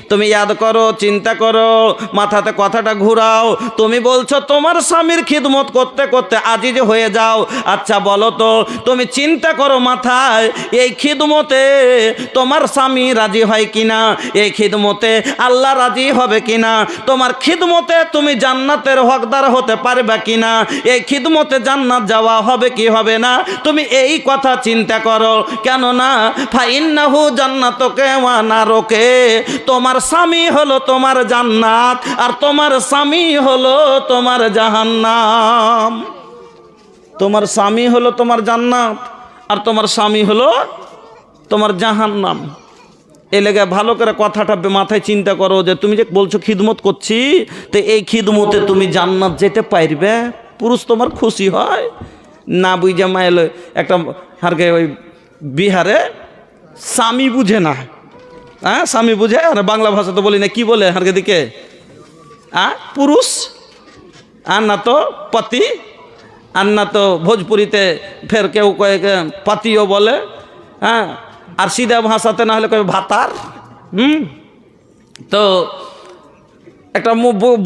Speaker 1: তুমি ইয়াদ করো, চিন্তা করো, মাথাতে কথাটা ঘুরাও। তুমি বলছো তোমার স্বামীর খিদমত করতে করতে আজিজ হয়ে যাও। আচ্ছা বলো তো, তুমি চিন্তা করো মাথায়, এই খিদমতে তোমার স্বামী রাজি হয় কিনা, এই খিদমতে আল্লাহ রাজি হবে কিনা, তোমার খিদমতে তুমি জান্নাতের হকদার হতে পারবে কিনা, এই খিদমতে জান্নাত যাওয়া হবে কি হবে না, তুমি এই কথা চিন্তা করো। কেননা ফাইন্নাহু জান্নাতুকে ওয়া নারুকে, তোমার স্বামী হলো তোমার জান্নাত, আর তোমার স্বামী হলো তোমার জাহান্নাম। তোমার স্বামী হলো তোমার জান্নাত, আর তোমার স্বামী হলো তোমার জাহান্নাম। এই লেগে ভালো করে কথাটা মাথায় চিন্তা করো, যে তুমি যে বলছো খিদমত করছি, তো এই খিদমতে তুমি জান্নাত যেতে পারবে, পুরুষ তোমার খুশি হয় না। বুঝে মাইল একটা হারকে ওই বিহারে স্বামী বুঝে না, হ্যাঁ স্বামী বুঝে, আর বাংলা ভাষা তো বলি না, কি বলে হারকে দিকে পুরুষ, আর না তো পতি, আর না তো ভোজপুরিতে ফের কেউ কয়েক পাতিও বলে, হ্যাঁ, আর সিধা ভাষাতে না হলে কবে ভাতার। তো একটা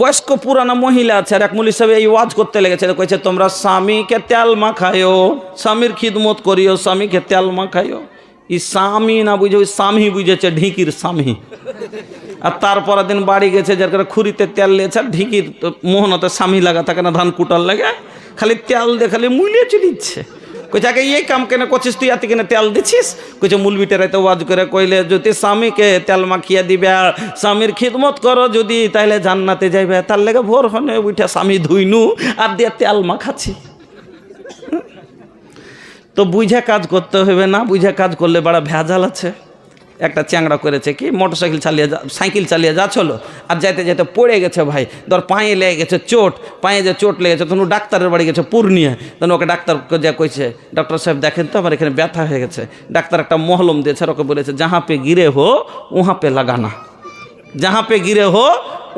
Speaker 1: বয়স্ক পুরানা মহিলা আছে, আর এক মৌলভী সাহেব এই ওয়াজ করতে লেগেছে, কইছে তোমরা স্বামীকে তেল মাখায়ো, স্বামীর খিদমত করিও, স্বামীকে তেল মাখায়ো। ই স্বামী না বুঝে ওই স্বামী বুঝেছে, ঢিকির স্বামী। আর তারপরের দিন বাড়ি গেছে, যার কারণে খুরিতে তেল লিয়েছে, আর ঢিকির মোহনতে স্বামী লাগা থাকে না, ধান কুটার লাগে, খালি তেল দিয়ে খালি মুলিয়ে চলিচ্ছে। কইছে আগে এই কাম কেন করছিস তুই, এত কেন তেল দিচ্ছিস? কইছে মুলবিটার তো ওয়াজ করে কইলে, যদি স্বামীকে তেল মাখিয়া দিবে, স্বামীর খিদমত করো যদি, তাইলে জান্নাতে যাইবে। তার লেগে ভোর হনে উঠে স্বামী ধুইনু আর দিয়ে তেল মাখাচ্ছি। তো বুঝে কাজ করতে হবে না, বুঝে কাজ করলে বড় ভেজাল আছে। একটা চ্যাংড়া করেছে কি, মোটরসাইকেল চালিয়ে যাচ্ছিল, আর যাইতে যাইতে পড়ে গেছে ভাই, ধর পায়ে লেগে গেছে চোট, পায়ে যে চোট লেগেছে, তখন ডাক্তারের বাড়ি গেছে পূর্ণিয়া। তখন ওকে ডাক্তার যা কইছে, ডক্টর সাহেব দেখেন তো আমার এখানে ব্যথা হয়ে গেছে। ডাক্তার একটা মহলম দিয়েছে, আর ওকে বলেছে যাহা পে গিরে হো উহা পে লাগানা, যাহা পে গিরে হো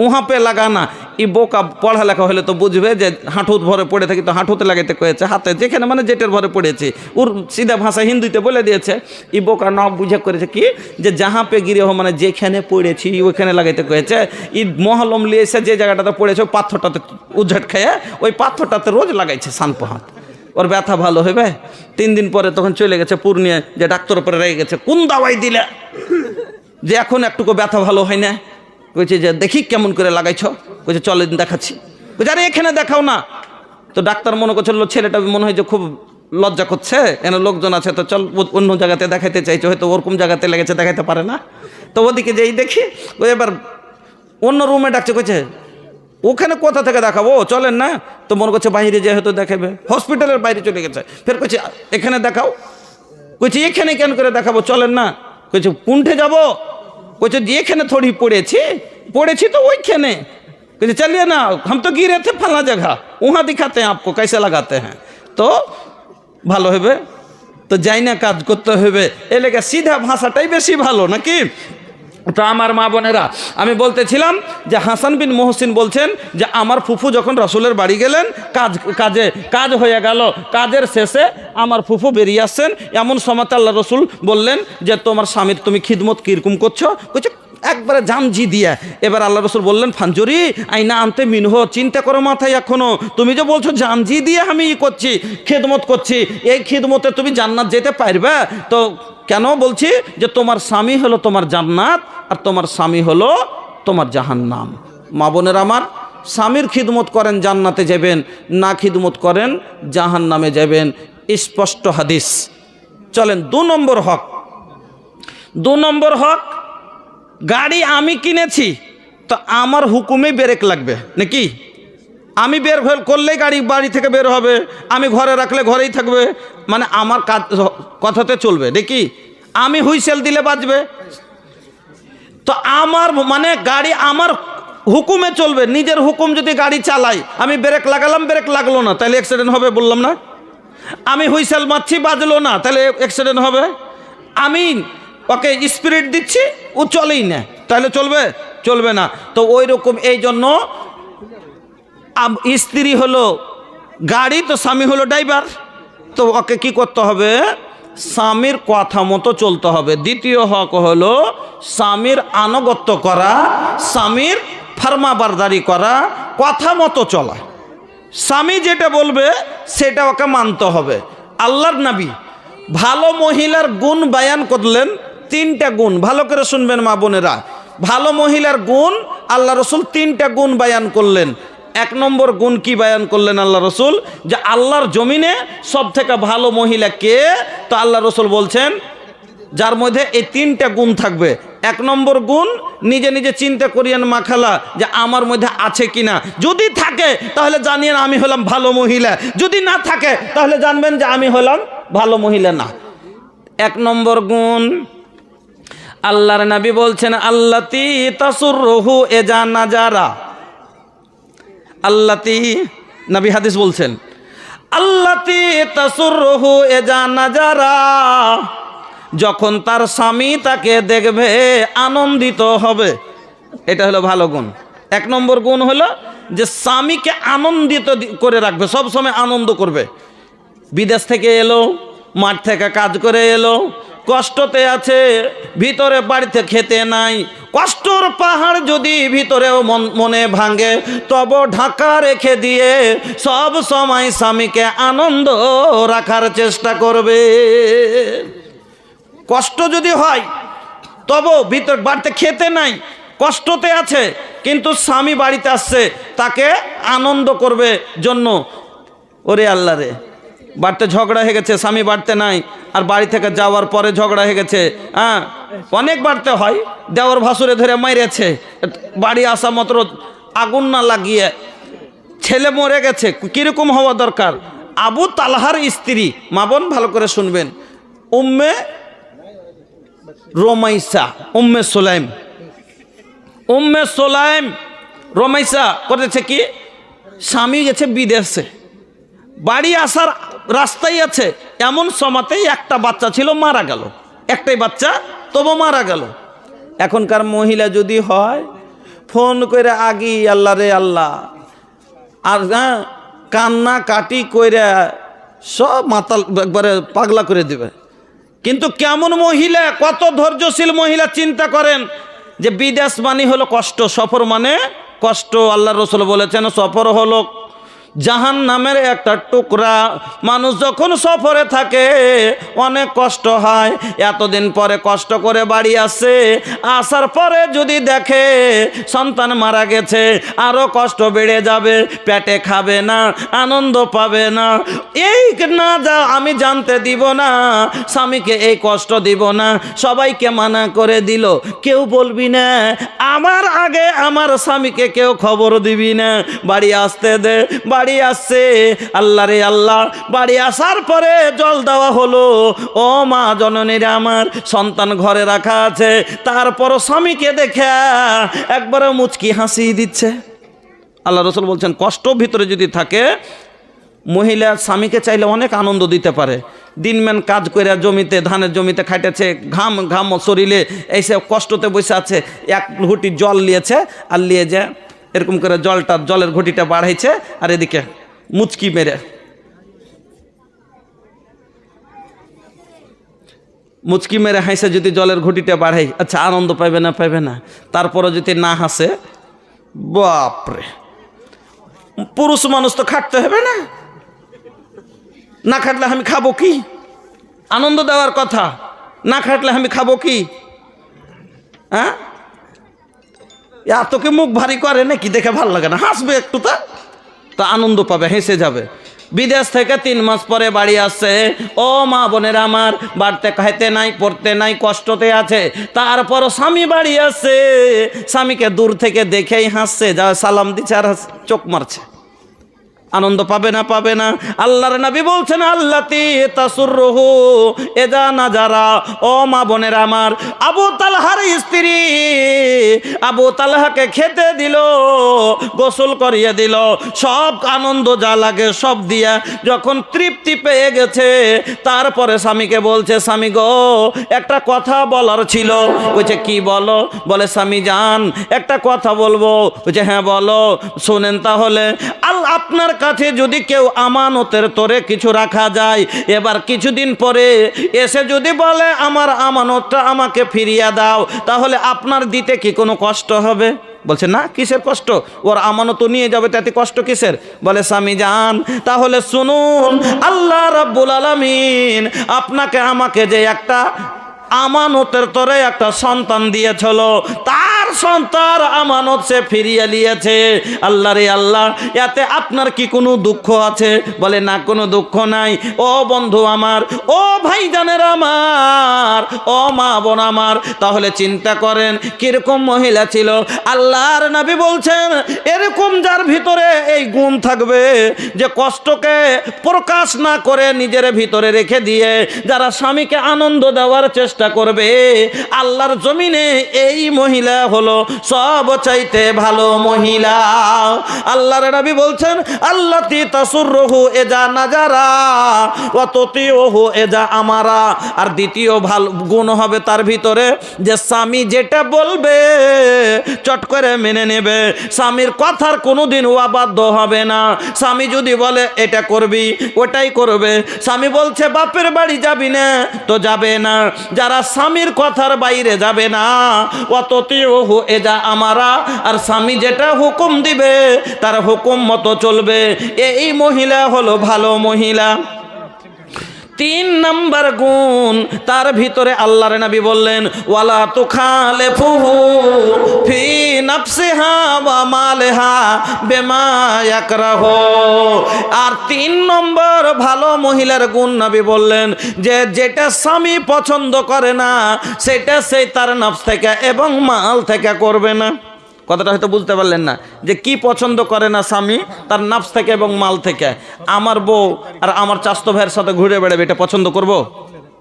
Speaker 1: উহা পে লাগানা। ই বোকা পড়ালেখা হলে তো বুঝবে যে হাঁটুত ভরে পড়ে থাকি তো হাঁটুতে লাগাইতে কয়েছে, হাতে যেখানে মানে যেটার ভরে পড়েছে, ওর সিধা ভাষা হিন্দিতে বলে দিয়েছে। ই বোকা না বুঝে করেছে কি, যে যাহা পে গিরে হো মানে যেখানে পড়েছি ওইখানে লাগাইতে কয়েছে। ই মহলম লিয়েছে যে জায়গাটাতে পড়েছে, ওই পাথরটাতে উজ্ঝাট খেয়ে ওই পাথরটাতে রোজ লাগাইছে সানপো হাত, ওর ব্যথা ভালো হবে। 3 দিন পরে তখন চলে গেছে পূর্ণিয়া, যে ডাক্তার উপরে রেগে গেছে, কোন দাওয়াই দিলে যে এখন একটুকু ব্যথা ভালো হয় না? কইছে যে দেখি কেমন করে লাগাইছ। কইছে চল দেখাচ্ছি। কইছে আরে এখানে দেখাও না। তো ডাক্তার মনে করছিল ছেলেটা মনে হয় যে খুব লজ্জা করছে, এনে লোকজন আছে, তো চল অন্য জায়গাতে দেখাইতে চাইছে, হয়তো ওরকম জায়গাতে লেগেছে, দেখাইতে পারে না। তো ওদিকে যেই দেখি ওই এবার অন্য রুমে ডাকছে, কইছে ওখানে কোথা থেকে দেখাবো, চলেন না। তো মনে করছে বাইরে যে হয়তো দেখাবে, হসপিটালের বাইরে চলে গেছে। ফের কইছে এখানে দেখাও। কইছে এখানে কেন করে দেখাবো, চলেন না। কইছে কোনঠে যাব? কইছে যে এখানে থোড়ি পড়েছি তো ওইখানে। कहते चलिए ना, हम तो गिरे थे फला जगह, वहाँ दिखाते हैं आपको कैसे लगाते हैं। तो ভালো হবে, তো যাই না কাজ করতে হবে, এ লেগে সিধা ভাষাটাই বেশি ভালো নাকি। তো আমার মা বোনেরা, আমি বলতেছিলাম যে হাসান বিন মোহসিন বলছেন যে আমার ফুফু যখন রসুলের বাড়ি গেলেন, কাজ হয়ে গেল, কাজের শেষে আমার ফুফু বেরিয়ে আসছেন, এমন সময় আল্লাহ রসুল বললেন যে তোমার স্বামীর তুমি খিদমত কীরকম করছো, বলছে একবারে জানজি দিয়া। এবার আল্লাহ রসুল বললেন ফাঞ্জুরি আইনা আনতে মিনহ, চিন্তা করো মাথায় এখনো, তুমি যে বলছো জানজি দিয়ে আমি করছি, খেদমত করছি, এই খিদমতে তুমি জান্নাত যেতে পারবে? তো কেন বলছি যে তোমার স্বামী হলো তোমার জান্নাত আর তোমার স্বামী হলো তোমার জাহান্নাম। মা বোনের আমার, স্বামীর খিদমত করেন জান্নাতে যাবেন, না খিদমত করেন জাহান্নামে যাবেন, স্পষ্ট হাদিস। চলেন 2 নম্বর হক। 2 নম্বর হক, গাড়ি আমি কিনেছি তো আমার হুকুমে ব্রেক লাগবে নাকি? আমি বের করলেই গাড়ি বাড়ি থেকে বের হবে, আমি ঘরে রাখলে ঘরেই থাকবে, মানে আমার কাজ কথাতে চলবে নাকি? আমি হুইসেল দিলে বাজবে, তো আমার মানে গাড়ি আমার হুকুমে চলবে। নিজের হুকুম যদি গাড়ি চালাই, আমি ব্রেক লাগালাম, ব্রেক লাগলো না, তাহলে অ্যাক্সিডেন্ট হবে, বললাম না? আমি হুইসেল মারছি, বাজলো না, তাহলে অ্যাক্সিডেন্ট হবে। আমি ওকে স্পিরিট দিচ্ছি, ও চলেই না, তাহলে চলবে? চলবে না। তো ওই রকম এই জন্য স্ত্রী হলো গাড়ি, তো স্বামী হলো ড্রাইভার, তো ওকে কি করতে হবে? স্বামীর কথা মতো চলতে হবে। দ্বিতীয় হক হলো স্বামীর আনুগত্য করা, স্বামীর ফরমাবরদারি করা, কথা মতো চলা। স্বামী যেটা বলবে সেটা ওকে মানতে হবে। আল্লাহর নবী ভালো মহিলার গুণ বায়ান করলেন, 3টা গুণ, ভালো করে শুনবেন মা বোনেরা। ভালো মহিলার গুণ আল্লাহ রসুল 3টা গুণ বায়ান করলেন। 1 নম্বর গুণ কি বায়ান করলেন আল্লাহ রসুল? যে আল্লাহর জমিনে সব থেকে ভালো মহিলা কে? তো আল্লাহ রসুল বলছেন যার মধ্যে এই 3টা গুণ থাকবে। 1 নম্বর গুণ, নিজে নিজে চিন্তা করিয়েন মা খালা যে আমার মধ্যে আছে কিনা, যদি থাকে তাহলে জানিয়েন আমি হলাম ভালো মহিলা, যদি না থাকে তাহলে জানবেন যে আমি হলাম ভালো মহিলা না। 1 নম্বর গুণ, আল্লাহর নবী বলছেন আল্লাতি তাসুররুহু এজা নাজারা। আল্লাতি, নবী হাদিস বলছেন আল্লাতি তাসুররুহু এজা নাজারা, যখন তার স্বামী তাকে দেখবে আনন্দিত হবে। এটা হলো ভালো গুণ। 1 নম্বর গুণ হলো যে স্বামীকে আনন্দিত করে রাখবে, সব সময় আনন্দ করবে। বিদেশ থেকে এলো, মাঠ থেকে কাজ করে এলো, কষ্টতে আছে, ভিতরে বাড়িতে খেতে নাই, কষ্টর পাহাড় যদি ভিতরেও মনে ভাঙে, তব ঢাকা রেখে দিয়ে সব সময় স্বামীকে আনন্দ রাখার চেষ্টা করবে। কষ্ট যদি হয়, তবু ভিতর বাড়িতে খেতে নাই, কষ্টতে আছে, কিন্তু স্বামী বাড়িতে আসছে, তাকে আনন্দ করবে জন্য। ওরে আল্লাহ রে, বাড়িতে ঝগড়া হয়ে গেছে, স্বামী বাড়িতে নাই, আর বাড়ি থেকে যাওয়ার পরে ঝগড়া হয়ে গেছে। হ্যাঁ, অনেক বাড়িতে হয়, দেওয়ার ভাসুরে ধরে মাইরেছে, বাড়ি আসা মাত্র আগুন না লাগিয়ে ছেলে মরে গেছে। কীরকম হওয়া দরকার? আবু তালহার স্ত্রী, মা বোন ভালো করে শুনবেন, উম্মে রোমাইসা, উম্মে সোলাইম। উম্মে সোলাইম রোমাইসা করেছে কি, স্বামী গেছে বিদেশে, বাড়ি আসার রাস্তায় আছে, এমন সময়তেই একটা বাচ্চা ছিল, মারা গেল। একটাই বাচ্চা, তবু মারা গেল। এখনকার মহিলা যদি হয়, ফোন করে আগি আল্লাহ রে আল্লাহ, আর হ্যাঁ কান্না কাটি কইরা সব মাতাল একবারে পাগলা করে দেবে। কিন্তু কেমন মহিলা, কত ধৈর্যশীল মহিলা, চিন্তা করেন যে বিদেশ মানে হলো কষ্ট, সফর মানে কষ্ট। আল্লাহ রসুল বলেছেন সফর হলো জাহান্নামের একটা টুকরা। মানুষ যখন সফরে থাকে অনেক কষ্ট হয়, এতদিন পরে কষ্ট করে বাড়ি আসে, আসার পরে যদি দেখে সন্তান মারা গেছে, আরও কষ্ট বেড়ে যাবে, পেটে খাবে না, আনন্দ পাবে না। এই না যা আমি জানতে দিব না, স্বামীকে এই কষ্ট দিব না, সবাইকে মানা করে দিল, কেউ বলবি না, আমার আগে আমার স্বামীকে কেউ খবর দিবি না, বাড়ি আসতে দে। বাড়ি আসছে, আল্লাহ রে আল্লাহ, বাড়ি আসার পরে জল দেওয়া হলো, ও মা জননীর আমার, সন্তান ঘরে রাখা আছে, তারপর স্বামীকে দেখে একবারে মুচকি হাসি দিচ্ছে। আল্লাহ রসুল বলছেন কষ্ট ভিতরে যদি থাকে, মহিলা স্বামীকে চাইলে অনেক আনন্দ দিতে পারে। দিনম্যান কাজ করে জমিতে, ধানের জমিতে খাইতেছে, ঘাম শরীরে এসে কষ্টতে বসে আছে, এক ঘটি জল নিয়েছে, আর নিয়ে যে এরকম করে জলের ঘটিটা বাড়াইছে, আর এদিকে মুচকি মেরে হাসে যদি জলের ঘটিটা বাড়াই, আচ্ছা আনন্দ পাইবে না? পাইবে না। তারপরে যদি না হাসে, বাপরে, পুরুষ মানুষ তো খাটতে হবে না, না খাটলে আমি খাবো কি? আনন্দ দেওয়ার কথা, না খাটলে আমি খাবো কি? হ্যাঁ, এতকে মুখ ভারী করে নাকি? দেখে ভালো লাগে না, হাসবে একটু, তা আনন্দ পাবে, হেসে যাবে। বিদেশ থেকে 3 মাস পরে বাড়ি আসছে, ও মা বোনেরা আমার, বাড়তে খাইতে নাই, পড়তে নাই, কষ্টতে আছে, তারপরও স্বামী বাড়ি আসছে, স্বামীকে দূর থেকে দেখেই হাসছে, যা সালাম দিচ্ছে আর চোখ মারছে। আনন্দ পাবে না? পাবে না। আল্লাহর নবী বলছেন আল্লাতি তাসুররুহু এজা নাজারা। ও মা বোনের আমার, আবু তালহার স্ত্রী আবু তালহাকে খেতে দিল, গোসল করিয়ে দিল, সব আনন্দ যা লাগে সব দিয়া যখন তৃপ্তি পেয়ে গেছে, তারপরে স্বামীকে বলছে, স্বামী গো একটা কথা বলার ছিল। বলছে কি বলো? বলে স্বামী জান একটা কথা বলবো। বলছে হ্যাঁ বলো। শোনেন তাহলে, আপনার কাছে যদি কেউ আমানতের তোরে কিছু রাখা যায়, এবার কিছুদিন পরে এসে যদি বলে আমার আমানতটা আমাকে ফিরিয়ে দাও, তাহলে আপনার দিতে কি কোনো কষ্ট হবে? বলছে না, কিসের কষ্ট? ওর আমানত নিয়ে যাবে, তাতে কষ্ট কিসের? বলে স্বামী জান তাহলে শুনুন, আল্লাহ রাব্বুল আলামিন আপনাকে আমাকে যে একটা আমানতের তরে একটা সন্তান দিয়েছিল, তার সন্তান আমানত সে ফিরিয়ে নিয়েছে। আল্লাহ রে আল্লাহ, এতে আপনার কি কোনো দুঃখ আছে? বলে না, কোনো দুঃখ নাই। ও বন্ধু আমার, ও ভাইজানের আমার, ও মা বোন আমার, তাহলে চিন্তা করেন কিরকম মহিলা ছিল। আল্লাহর নবী বলছেন এরকম যার ভিতরে এই গুণ থাকবে যে কষ্টকে প্রকাশ না করে নিজের ভিতরে রেখে দিয়ে যারা স্বামীকে আনন্দ দেওয়ার চেষ্টা করবে, আল্লাহর জমিনে এই মহিলা হলো সব চাইতে ভালো মহিলা। আল্লাহর নবী বলছেন আল্লাতি তাসুররুহু এজা নাজারা ওয়া তুতিউহু এজা আমারা। আর দ্বিতীয় ভালো গুণ হবে তার ভিতরে যে স্বামী যেটা বলবে চট করে মেনে নেবে, স্বামীর কথার কোনোদিন অবাধ্য হবে না। স্বামী যদি বলে এটা করবি, ওটাই করবে। স্বামী বলছে বাপের বাড়ি যাবি না, তো যাবে না। যারা স্বামীর কথার বাইরে যাবে না, ওয়াতুতিউহু এজা আমারা, আর স্বামী যেটা হুকুম দিবে তার হুকুম মতো চলবে, এই মহিলা হলো ভালো মহিলা। 3 নম্বর গুণ তার ভিতরে আল্লাহর নবী বললেন ওয়ালা তুখালিফুহু ফি নাফসিহা ওয়া মালিহা বিমা ইয়াকরাহু। আর 3 নম্বর ভালো মহিলার গুণ নবী বললেন যে যেটা স্বামী পছন্দ করে না সেটা সে তার নফস থেকে এবং মাল থেকে করবে না। কথাটা হয়তো বুঝতে পারলেন না, যে কি পছন্দ করে না স্বামী তার নফস থেকে এবং মাল থেকে। আমার বউ আর আমার চাচতো ভাইয়ের সাথে ঘুরে বেড়াবে, এটা পছন্দ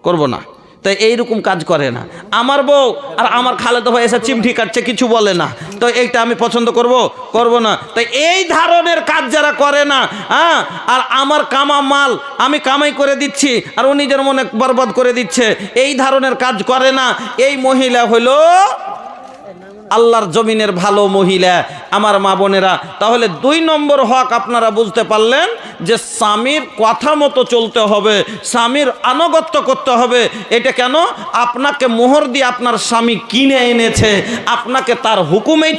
Speaker 1: করব না। তো এইরকম কাজ করে না। আমার বউ আর আমার খালেতো ভাই এসে চিমঠি কাটছে, কিছু বলে না, তো এইটা আমি পছন্দ করব না। তো এই ধরনের কাজ যারা করে না, হ্যাঁ, আর আমার কামা মাল আমি কামাই করে দিচ্ছি আর ও নিজের মনে বরবাদ করে দিচ্ছে, এই ধরনের কাজ করে না, এই মহিলা হলো আল্লাহর জমিনের ভালো মহিলা। আমার মা বোনেরা, তাহলে 2 নম্বর হক আপনারা বুঝতে পারলেন যে স্বামীর কথা মতো চলতে হবে, স্বামীর আনুগত্য করতে হবে। এটা কেন? আপনাকে মোহর দিয়ে আপনার স্বামী কিনে এনেছে, আপনাকে তার হুকুমেই